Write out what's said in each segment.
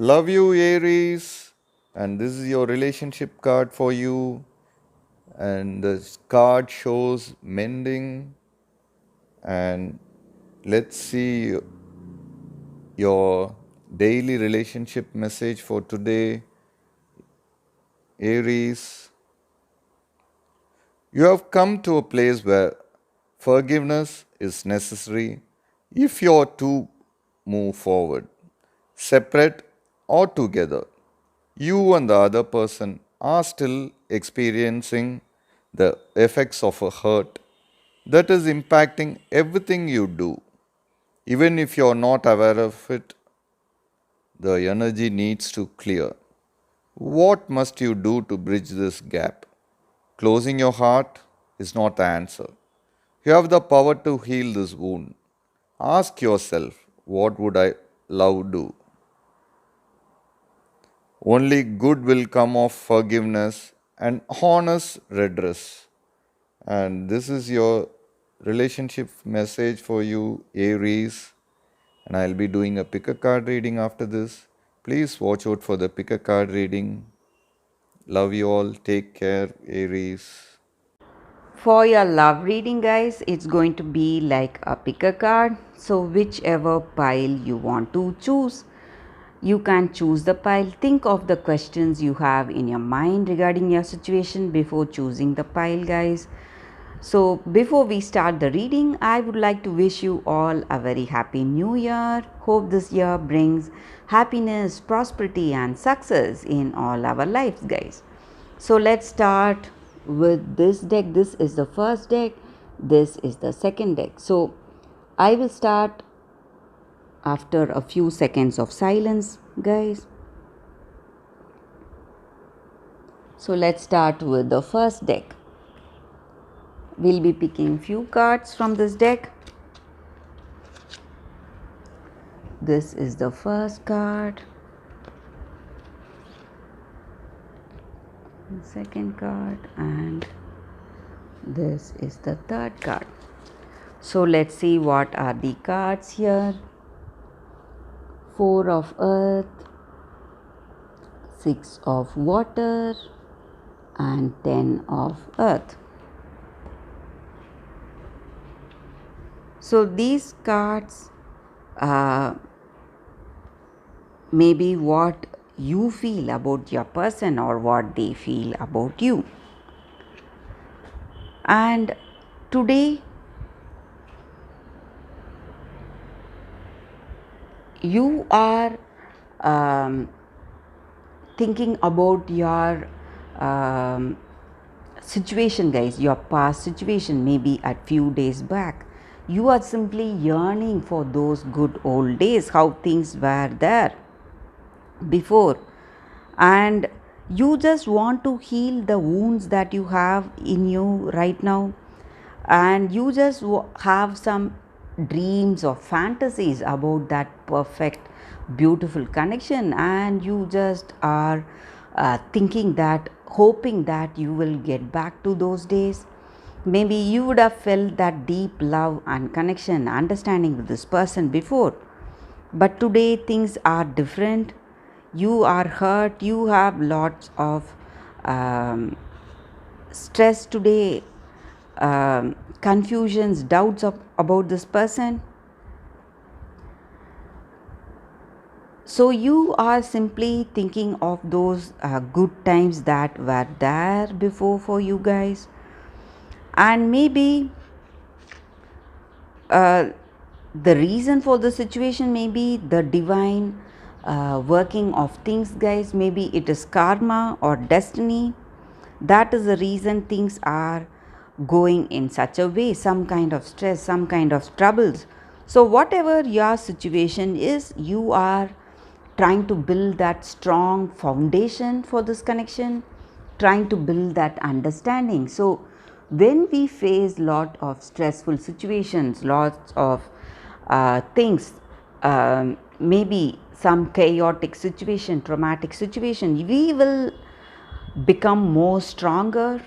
Love you, Aries. And this is your relationship card for you. And the card shows mending. And let's see your daily relationship message for today, Aries. You have come to a place where forgiveness is necessary if you're to move forward, separate or together. You and the other person are still experiencing the effects of a hurt that is impacting everything you do. Even if you're not aware of it, the energy needs to clear. What must you do to bridge this gap? Closing your heart is not the answer. You have the power to heal this wound. Ask yourself, what would I love do? Only good will come of forgiveness and honest redress. And this is your relationship message for you, Aries. And I'll be doing a pick a card reading after this. Please watch out for the pick a card reading. Love you all. Take care, Aries. For your love reading, guys, it's going to be like a pick a card. So, whichever pile you want to choose, you can choose the pile. Think of the questions you have in your mind regarding your situation before choosing the pile, guys. So, before we start the reading, I would like to wish you all a very happy new year. Hope this year brings happiness, prosperity, and success in all our lives, guys. So, let's start with this deck. This is the first deck, this is the second deck. So, I will start after a few seconds of silence, guys. So, let's start with the first deck. We'll be picking few cards from this deck. This is the first card, second card, and this is the third card. So let's see what are the cards here. Four of earth, six of water, and 10 of earth. So these cards maybe what you feel about your person or what they feel about you. And today you are thinking about your situation, guys, your past situation, maybe a few days back. You are simply yearning for those good old days, how things were there before, and you just want to heal the wounds that you have in you right now, and you just have some dreams or fantasies about that perfect beautiful connection, and you just are thinking that, hoping that you will get back to those days. Maybe you would have felt that deep love and connection, understanding with this person before, but today things are different. You are hurt, you have lots of stress today, confusions, doubts about this person. So you are simply thinking of those good times that were there before for you guys, and maybe uh, the reason for the situation may be the divine working of things, guys. Maybe it is karma or destiny. That is the reason things are going in such a way, some kind of stress, some kind of troubles. So whatever your situation is, you are trying to build that strong foundation for this connection, trying to build that understanding. So when we face lot of stressful situations, lots of things, maybe some chaotic situation, traumatic situation, we will become more stronger.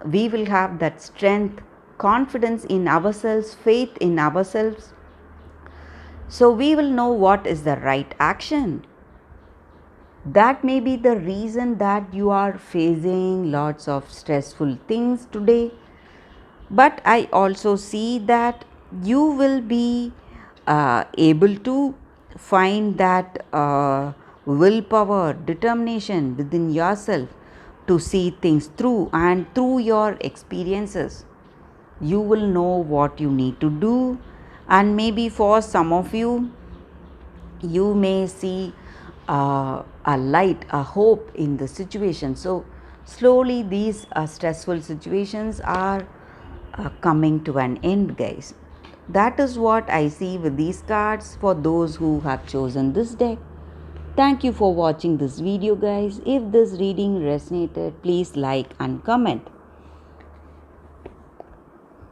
We will have that strength, confidence in ourselves, faith in ourselves. So we will know what is the right action. That may be the reason that you are facing lots of stressful things today. But I also see that you will be able to find that willpower, determination within yourself to see things through, and through your experiences you will know what you need to do. And maybe for some of you, you may see a light, a hope in the situation. So slowly these stressful situations are coming to an end, guys. That is what I see with these cards for those who have chosen this deck. Thank you for watching this video, guys. If this reading resonated, please like and comment.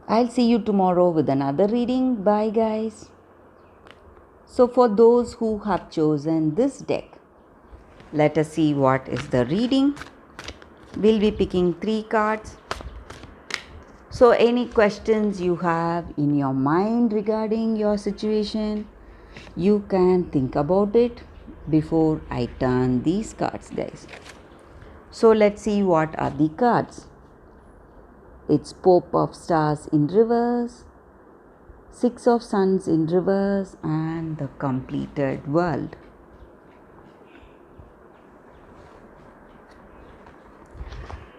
I'll see you tomorrow with another reading. Bye, guys. So for those who have chosen this deck, let us see what is the reading. We'll be picking 3 cards. So any questions you have in your mind regarding your situation, you can think about it before I turn these cards, guys. So let's see what are the cards. It's Pope of Stars in reverse, Six of Suns in reverse, and the Completed World.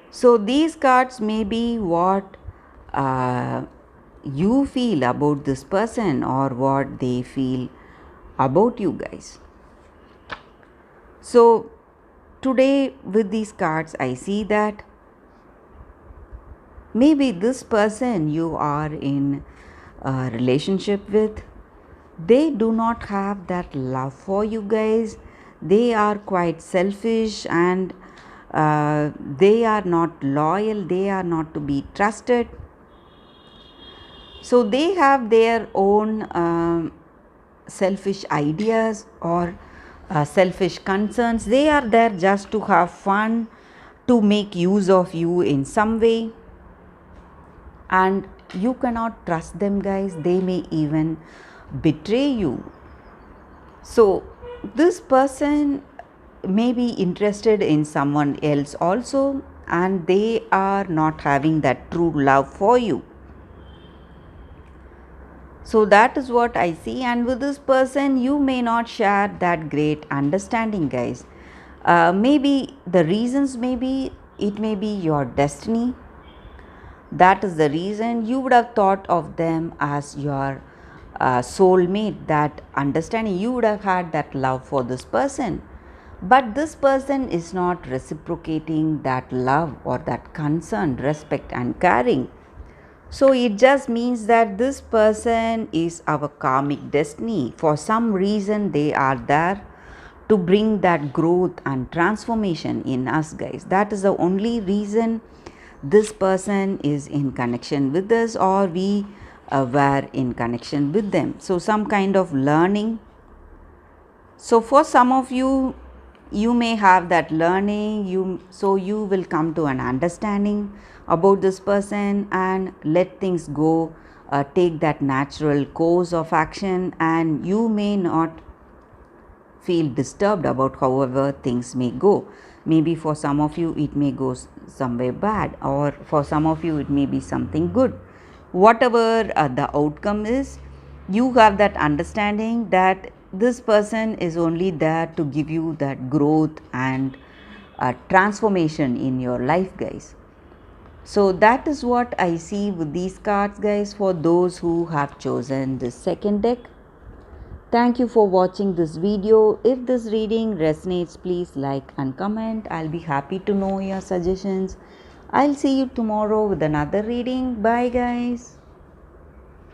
So these cards may be what you feel about this person or what they feel about you, guys. So today with these cards I see that maybe this person you are in a relationship with, they do not have that love for you, guys. They are quite selfish, and they are not loyal, they are not to be trusted. So they have their own selfish ideas or selfish concerns. They are there just to have fun, to make use of you in some way, and you cannot trust them, guys. They may even betray you. So this person may be interested in someone else also, and they are not having that true love for you. So that is what I see, and with this person you may not share that great understanding, guys. Maybe the reasons it may be your destiny. That is the reason you would have thought of them as your soulmate, that understanding. You would have had that love for this person, but this person is not reciprocating that love or that concern, respect and caring. So it just means that this person is our karmic destiny. For some reason they are there to bring that growth and transformation in us, guys. That is the only reason this person is in connection with us, or we were in connection with them. So some kind of learning. So for some of you, you may have that learning, you will come to an understanding about this person and let things go, take that natural course of action, and you may not feel disturbed about however things may go. Maybe for some of you it may go somewhere bad, or for some of you it may be something good. Whatever the outcome is, you have that understanding that this person is only there to give you that growth and transformation in your life, guys. So that is what I see with these cards, guys, for those who have chosen this second deck. Thank you for watching this video. If this reading resonates, please like and comment. I'll be happy to know your suggestions. I'll see you tomorrow with another reading. Bye, guys.